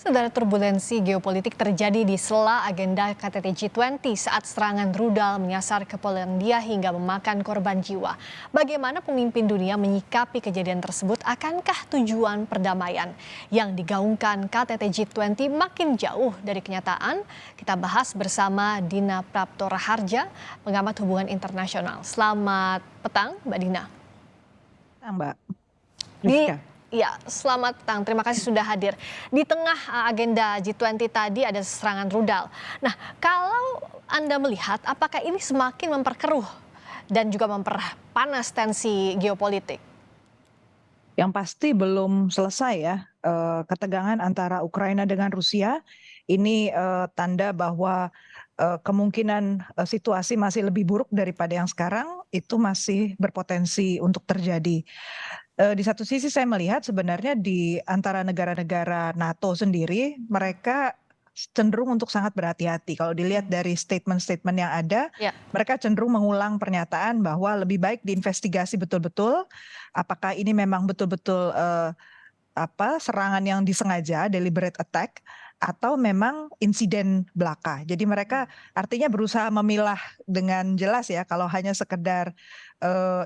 Saudara, turbulensi geopolitik terjadi di sela agenda KTT G20 saat serangan rudal menyasar ke Polandia hingga memakan korban jiwa. Bagaimana pemimpin dunia menyikapi kejadian tersebut? Akankah tujuan perdamaian yang digaungkan KTT G20 makin jauh dari kenyataan? Kita bahas bersama Dina Prapto Raharja, pengamat hubungan internasional. Selamat petang, Mbak Dina. Mbak Di Rizka. Ya, selamat petang. Terima kasih sudah hadir. Di tengah agenda G20 tadi ada serangan rudal. Nah, kalau Anda melihat apakah ini semakin memperkeruh dan juga memperpanas tensi geopolitik? Yang pasti belum selesai ya, ketegangan antara Ukraina dengan Rusia. Ini tanda bahwa kemungkinan situasi masih lebih buruk daripada yang sekarang, itu masih berpotensi untuk terjadi. Di satu sisi saya melihat sebenarnya di antara negara-negara NATO sendiri, mereka cenderung untuk sangat berhati-hati. Kalau dilihat dari statement-statement yang ada, Ya. mereka cenderung mengulang pernyataan bahwa lebih baik diinvestigasi betul-betul, apakah ini memang betul-betul serangan yang disengaja, deliberate attack, atau memang insiden belaka. Jadi mereka artinya berusaha memilah dengan jelas ya, kalau hanya sekedar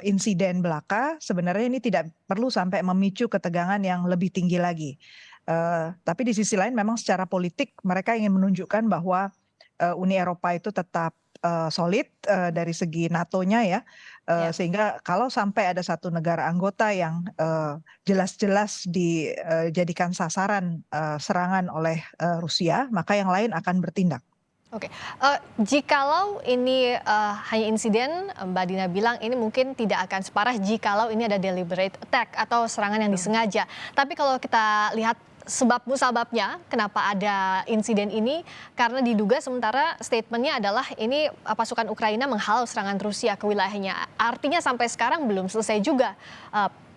insiden belaka, sebenarnya ini tidak perlu sampai memicu ketegangan yang lebih tinggi lagi. Tapi di sisi lain memang secara politik mereka ingin menunjukkan bahwa Uni Eropa itu tetap solid dari segi NATO-nya ya, Ya. sehingga kalau sampai ada satu negara anggota yang jelas-jelas dijadikan sasaran serangan oleh Rusia, maka yang lain akan bertindak. Oke, jikalau ini hanya insiden, Mbak Dina bilang ini mungkin tidak akan separah jikalau ini ada deliberate attack atau serangan yang disengaja. Tapi kalau kita lihat sebab musababnya kenapa ada insiden ini, karena diduga sementara statementnya adalah ini pasukan Ukraina menghalau serangan Rusia ke wilayahnya. Artinya sampai sekarang belum selesai juga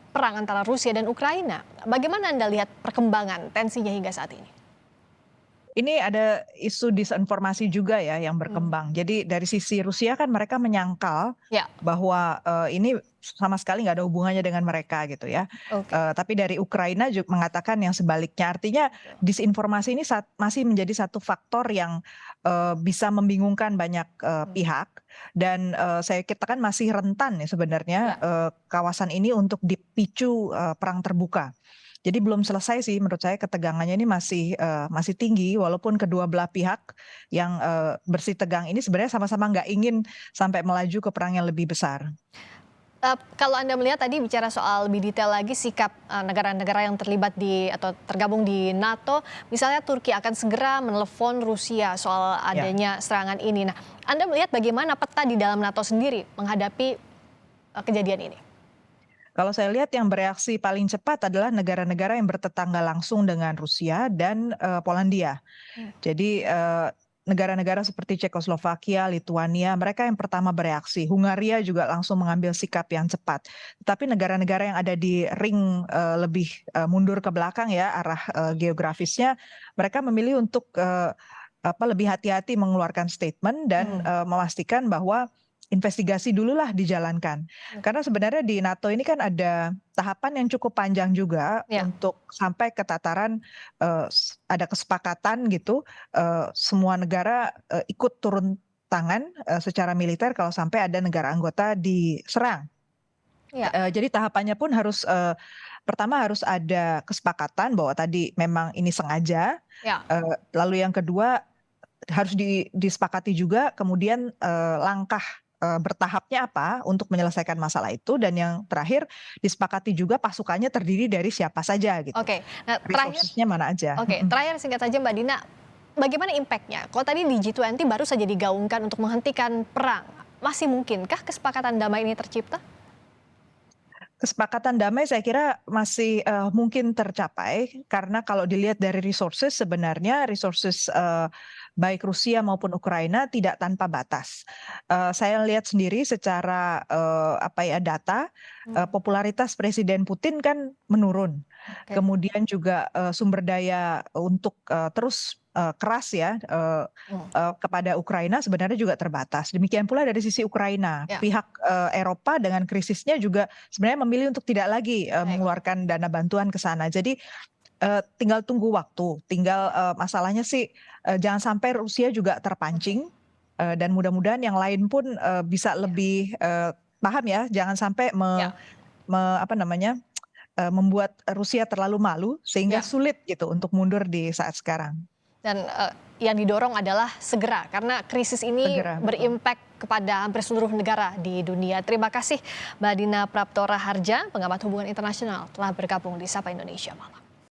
perang antara Rusia dan Ukraina. Bagaimana Anda lihat perkembangan tensinya hingga saat ini? Ini ada isu disinformasi juga ya yang berkembang. Jadi dari sisi Rusia kan mereka menyangkal Ya. bahwa ini sama sekali nggak ada hubungannya dengan mereka gitu ya. Oke. Tapi dari Ukraina juga mengatakan yang sebaliknya. Artinya disinformasi ini masih menjadi satu faktor yang bisa membingungkan banyak pihak. Dan saya katakan masih rentan ya sebenarnya Ya. kawasan ini untuk dipicu perang terbuka. Jadi belum selesai sih menurut saya, ketegangannya ini masih tinggi walaupun kedua belah pihak yang bersitegang ini sebenarnya sama-sama nggak ingin sampai melaju ke perang yang lebih besar. Kalau Anda melihat tadi bicara soal lebih detail lagi sikap negara-negara yang terlibat atau tergabung di NATO, misalnya Turki akan segera menelepon Rusia soal Ya. adanya serangan ini. Nah, Anda melihat bagaimana peta di dalam NATO sendiri menghadapi kejadian ini? Kalau saya lihat yang bereaksi paling cepat adalah negara-negara yang bertetangga langsung dengan Rusia dan Polandia. Jadi negara-negara seperti Cekoslovakia, Lituania, mereka yang pertama bereaksi. Hungaria juga langsung mengambil sikap yang cepat. Tetapi negara-negara yang ada di ring lebih mundur ke belakang ya, arah geografisnya, mereka memilih untuk lebih hati-hati mengeluarkan statement dan memastikan bahwa investigasi dululah dijalankan. Karena sebenarnya di NATO ini kan ada tahapan yang cukup panjang juga Ya. untuk sampai ke tataran ada kesepakatan gitu, semua negara ikut turun tangan secara militer kalau sampai ada negara anggota diserang. Ya. Jadi tahapannya pun harus pertama harus ada kesepakatan bahwa tadi memang ini sengaja, Ya. lalu yang kedua harus disepakati juga kemudian langkah bertahapnya apa untuk menyelesaikan masalah itu, dan yang terakhir disepakati juga pasukannya terdiri dari siapa saja gitu. Oke. Nah, Resources-nya mana aja. terakhir singkat saja Mbak Dina, bagaimana impact-nya? Kalau tadi di G20 baru saja digaungkan untuk menghentikan perang, masih mungkinkah kesepakatan damai ini tercipta? Kesepakatan damai saya kira masih mungkin tercapai, karena kalau dilihat dari resources, sebenarnya resources baik Rusia maupun Ukraina tidak tanpa batas. Saya lihat sendiri secara data, popularitas Presiden Putin kan menurun. Oke. Kemudian juga sumber daya untuk terus keras ya kepada Ukraina sebenarnya juga terbatas. Demikian pula dari sisi Ukraina, Ya. pihak Eropa dengan krisisnya juga sebenarnya memilih untuk tidak lagi Baik. mengeluarkan dana bantuan ke sana. Jadi tinggal tunggu waktu, tinggal masalahnya sih jangan sampai Rusia juga terpancing, dan mudah-mudahan yang lain pun bisa lebih paham ya, jangan sampai Ya, apa namanya, membuat Rusia terlalu malu sehingga ya. sulit gitu untuk mundur di saat sekarang. Dan yang didorong adalah segera karena krisis ini Segera, betul. berimpact kepada hampir seluruh negara di dunia. Terima kasih Mbak Dina Praptora Harja, pengamat hubungan internasional telah bergabung di Sapa Indonesia Malam.